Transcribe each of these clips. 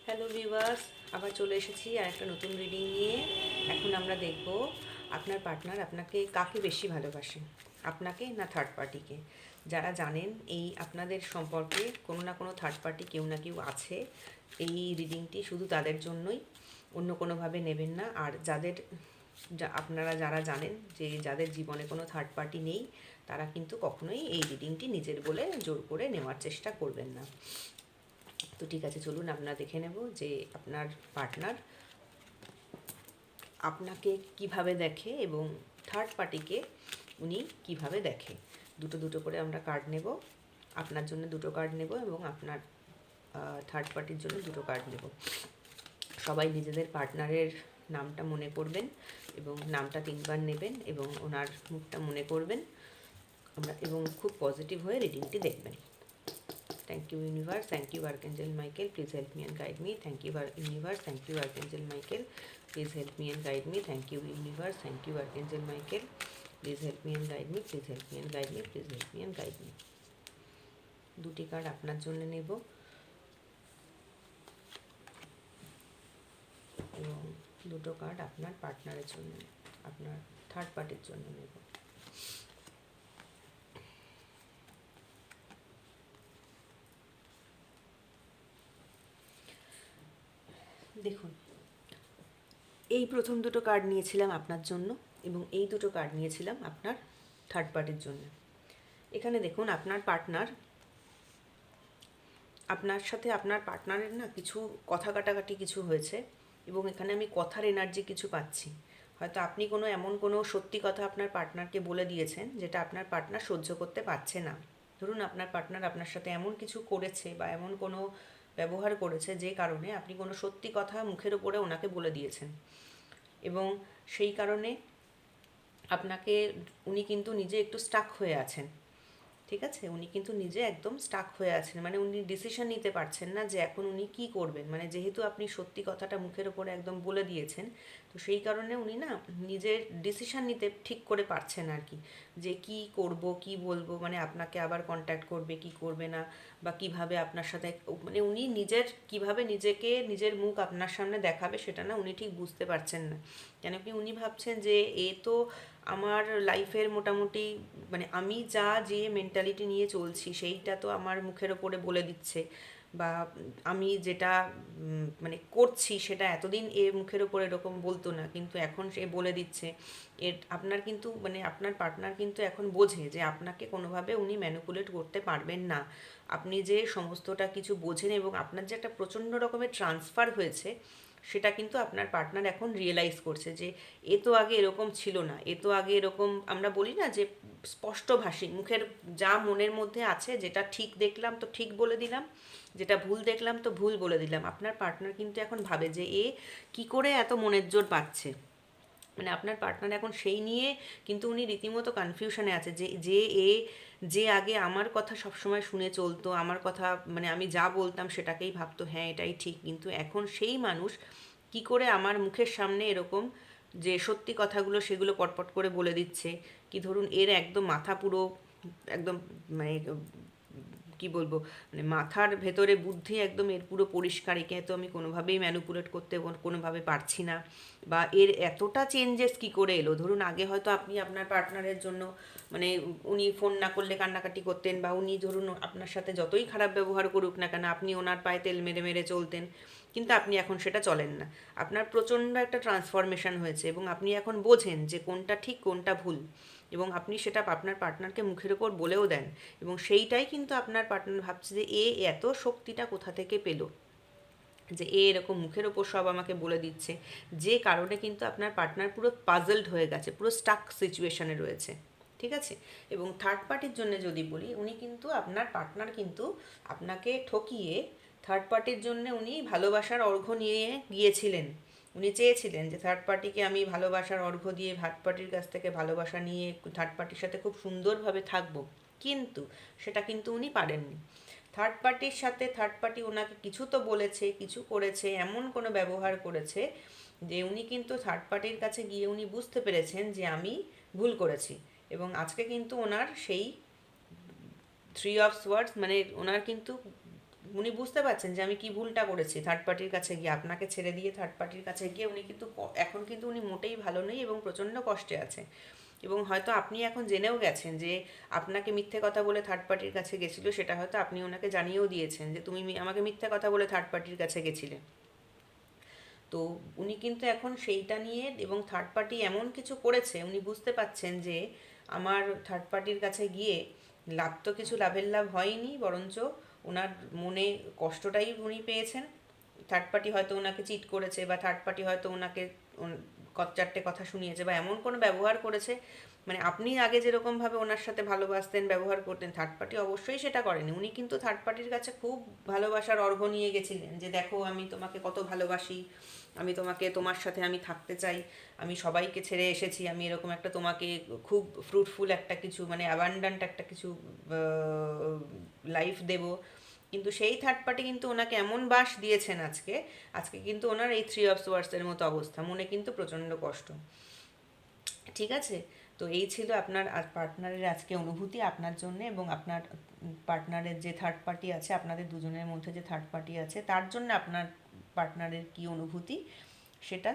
Hello viewers, আবার চলে এসেছি আর একটা নতুন রিডিং নিয়ে। এখন আমরা দেখব আপনার পার্টনার আপনাকে কাকে বেশি ভালোবাসে, আপনাকে না থার্ড পার্টিকে। যারা জানেন এই আপনাদের সম্পর্কে কোনো না কোনো থার্ড পার্টি কেউ না কেউ আছে, এই রিডিংটি শুধু তাদের জন্যই, অন্য কোনোভাবে নেবেন না। আর আপনারা যারা জানেন যে যাদের জীবনে কোনো থার্ড পার্টি নেই, তারা কিন্তু কখনোই এই রিডিংটি নিজের বলে জোর করে নেওয়ার চেষ্টা করবেন না। তো ঠিক আছে, চলুন আমরা দেখে নেব যে আপনার পার্টনার আপনাকে কিভাবে দেখে এবং থার্ড পার্টিকে উনি কিভাবে দেখে। দুটো দুটো করে আমরা কার্ড নেব। আপনার জন্য দুটো কার্ড নেব এবং আপনার থার্ড পার্টির জন্য দুটো কার্ড নেব। সবাই নিজেদের পার্টনারের নামটা মনে করবেন এবং নামটা 3বার নেবেন এবং ওনার মুখটা মনে করবেন এবং খুব পজিটিভ হয়ে রিডিংটি দেখবেন। Thank you universe, thank you Archangel Michael, please help me and guide me. Thank you universe, thank you Archangel Michael, please help me and guide me. Thank you universe, thank you Archangel Michael, please help me and guide me. Please help me and guide me. Please help me and guide me. দুটি card আপনার জন্য নেব এবং দুটো card আপনার পার্টনারের জন্য, আপনার থার্ড পার্টির জন্য নেব। দেখুন, এই প্রথম দুটো কার্ড নিয়েছিলাম আপনার জন্য এবং এই দুটো কার্ড নিয়েছিলাম আপনার থার্ড পার্টির জন্য। এখানে দেখুন, আপনার পার্টনার, আপনার সাথে আপনার পার্টনারের না কিছু কথা কাটাকাটি কিছু হয়েছে এবং এখানে আমি কথার এনার্জি কিছু পাচ্ছি। হয়তো আপনি এমন কোনো সত্যি কথা আপনার পার্টনারকে বলে দিয়েছেন যেটা আপনার পার্টনার সহ্য করতে পারছে না। ধরুন আপনার পার্টনার আপনার সাথে এমন কিছু করেছে বা এমন কোনো ব্যবহার করেছে যে কারণে আপনি কোনো সত্যি কথা মুখের ওপরে ওনাকে বলে দিয়েছেন এবং সেই কারণে উনি কিন্তু নিজে একটু স্টাক হয়ে আছেন। ঠিক আছে, উনি কিন্তু নিজে একদম স্টাক হয়ে আছেন, মানে উনি ডিসিশন নিতে পারছেন না যে এখন উনি কি করবেন। মানে যেহেতু আপনি সত্যি কথাটা মুখের ওপরে একদম বলে দিয়েছেন, তো সেই কারণে উনি না নিজের ডিসিশন নিতে ঠিক করে পারছেন আর কি, যে কি করব কি বলবো, মানে আপনাকে আবার কন্ট্যাক্ট করবে কি করবে না, বা কিভাবে আপনার সাথে, মানে উনি কিভাবে নিজের মুখ আপনার সামনে দেখাবে সেটা না উনি ঠিক বুঝতে পারছেন না। কেন কি উনি ভাবছেন যে এ তো আমার লাইফের মোটামুটি, মানে আমি যে মেন্টালিটি নিয়ে চলছি সেইটা তো আমার মুখের ওপরে বলে দিচ্ছে, বা আমি যেটা মানে করছি সেটা এতদিন মুখের ওপরে এরকম বলতো না, কিন্তু এখন সে বলে দিচ্ছে। আপনার কিন্তু মানে আপনার পার্টনার কিন্তু এখন বোঝে যে আপনাকে কোনোভাবে উনি ম্যানিপুলেট করতে পারবেন না। আপনি যে সমস্তটা কিছু বোঝেন এবং আপনার যে একটা প্রচণ্ড রকমের ট্রান্সফার হয়েছে, সেটা কিন্তু আপনার পার্টনার এখন রিয়েলাইজ করছে যে এ তো আগে এরকম ছিল না, এ তো আগে এরকম, আমরা বলি না যে স্পষ্টভাষী, মুখের যা মনের মধ্যে আছে, যেটা ঠিক দেখলাম তো ঠিক বলে দিলাম, যেটা ভুল দেখলাম তো ভুল বলে দিলাম। আপনার পার্টনার কিন্তু এখন ভাবে যে এ কি করে এত মনের জোর পাচ্ছে, মানে আপনার পার্টনার এখন সেই নিয়ে কিন্তু উনি রীতিমতো কনফিউশনে আছে যে আগে আমার কথা সবসময় শুনে চলতো, আমার কথা মানে আমি যা বলতাম সেটাকেই ভাবতো হ্যাঁ এটাই ঠিক, কিন্তু এখন সেই মানুষ কি করে আমার মুখের সামনে এরকম যে সত্যি কথাগুলো সেগুলো পটপট করে বলে দিচ্ছে। কি ধরুন, এর একদম মাথা পুরো একদম, মানে কি বলবো, মানে মাথার ভেতরে বুদ্ধি একদম এর পুরো পরিষ্কার, একে তো আমি কোনোভাবেই ম্যানুপুলেট করতে কোনোভাবে পারছি না। বা এর এতটা চেঞ্জেস কি করে এলো, ধরুন আগে হয়তো আপনি আপনার পার্টনারের জন্য, মানে উনি ফোন না করলে কান্নাকাটি করতেন, বা উনি ধরুন আপনার সাথে যতই খারাপ ব্যবহার করুক না কেন আপনি ওনার পায়ে তেল মেরে মেরে চলতেন, কিন্তু আপনি এখন সেটা চলেন না। আপনার প্রচণ্ড একটা ট্রান্সফরমেশন হয়েছে এবং আপনি এখন বোঝেন যে কোনটা ঠিক কোনটা ভুল, এবং আপনি সেটা আপনার পার্টনারকে মুখের ওপর বলেও দেন, এবং সেইটাই কিন্তু আপনার পার্টনার ভাবছে যে এত শক্তিটা কোথা থেকে পেলো, যে এরকম মুখের ওপর সব আমাকে বলে দিচ্ছে, যে কারণে কিন্তু আপনার পার্টনার পুরো পাজলড হয়ে গেছে, পুরো স্টাক সিচুয়েশনে রয়েছে। ঠিক আছে, এবং থার্ড পার্টির জন্য যদি বলি, উনি কিন্তু আপনার পার্টনার কিন্তু আপনাকে ঠকিয়ে থার্ড পার্টির জন্য উনি ভালোবাসার অর্ঘ্য নিয়ে গিয়েছিলেন। উনি চেয়েছিলেন যে থার্ড পার্টিকে আমি ভালোবাসার অর্ঘ্য দিয়ে থার্ড পার্টির কাছ থেকে ভালোবাসা নিয়ে থার্ড পার্টির সাথে খুব সুন্দরভাবে থাকবো, কিন্তু সেটা কিন্তু উনি পারেননি। থার্ড পার্টির সাথে থার্ড পার্টি ওনাকে কিছু তো বলেছে, কিছু করেছে, এমন কোনো ব্যবহার করেছে যে উনি কিন্তু থার্ড পার্টির কাছে গিয়ে উনি বুঝতে পেরেছেন যে আমি ভুল করেছি, এবং আজকে কিন্তু ওনার সেই 3 অফ সোয়ার্ডস, মানে ওনার কিন্তু উনি বুঝতে পারছেন যে আমি কি ভুলটা করেছি থার্ড পার্টির কাছে গিয়ে, আপনাকে ছেড়ে দিয়ে থার্ড পার্টির কাছে গিয়ে উনি কিন্তু এখন কিন্তু উনি মোটেই ভালো নেই এবং প্রচণ্ড কষ্টে আছে। এবং হয়তো আপনি এখন জেনেও গেছেন যে আপনাকে মিথ্যে কথা বলে থার্ড পার্টির কাছে গেছিলো, সেটা হয়তো আপনি ওনাকে জানিয়েও দিয়েছেন যে তুমি আমাকে মিথ্যে কথা বলে থার্ড পার্টির কাছে গেছিলে। তো উনি কিন্তু এখন সেইটা নিয়ে, এবং থার্ড পার্টি এমন কিছু করেছে উনি বুঝতে পাচ্ছেন যে আমার থার্ড পার্টির কাছে গিয়ে লাভ তো কিছু লাভের লাভ হয়নি, বরঞ্চ ওনার মনে কষ্টটাই উনি পেয়েছেন। থার্ড পার্টি হয়তো ওনাকে চিট করেছে, বা থার্ড পার্টি হয়তো ওনাকে চারটে কথা শুনিয়েছে, বা এমন কোনো ব্যবহার করেছে, মানে আপনি আগে যেরকমভাবে ওনার সাথে ভালোবাসতেন, ব্যবহার করতেন, থার্ড পার্টি অবশ্যই সেটা করেনি। উনি কিন্তু থার্ড পার্টির কাছে খুব ভালোবাসার অর্ঘ্য নিয়ে গেছিলেন যে দেখো আমি তোমাকে কত ভালোবাসি, আমি তোমাকে, তোমার সাথে আমি থাকতে চাই, আমি সবাইকে ছেড়ে এসেছি, আমি এরকম একটা তোমাকে খুব ফ্রুটফুল একটা কিছু, মানে অ্যাবান্ডান্ট একটা কিছু লাইফ দেব। কিন্তু সেই থার্ড পার্টি কিন্তু ওনাকে এমন বাস দিয়েছেন আজকে, আজকে কিন্তু ওনার এই থ্রি অফ সোয়ার্সের মতো অবস্থা, মনে কিন্তু প্রচণ্ড কষ্ট। ঠিক আছে, তো এই ছিল আপনার পার্টনারের আজকে অনুভূতি আপনার জন্য, এবং আপনার পার্টনারের যে থার্ড পার্টি আছে, আপনাদের দুজনের মধ্যে যে থার্ড পার্টি আছে তার জন্য আপনার পার্টনারের কি অনুভূতি সেটা।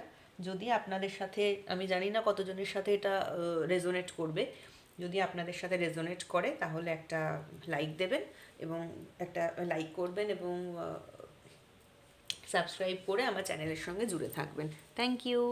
যদি আপনাদের সাথে, আমি জানি না কতজনের সাথে এটা রেজোনেট করবে, যদি আপনাদের সাথে রেজোনেট করে তাহলে একটা লাইক দেবেন, এবং একটা লাইক করবেন, এবং সাবস্ক্রাইব করে আমার চ্যানেলের সঙ্গে জুড়ে থাকবেন। Thank you.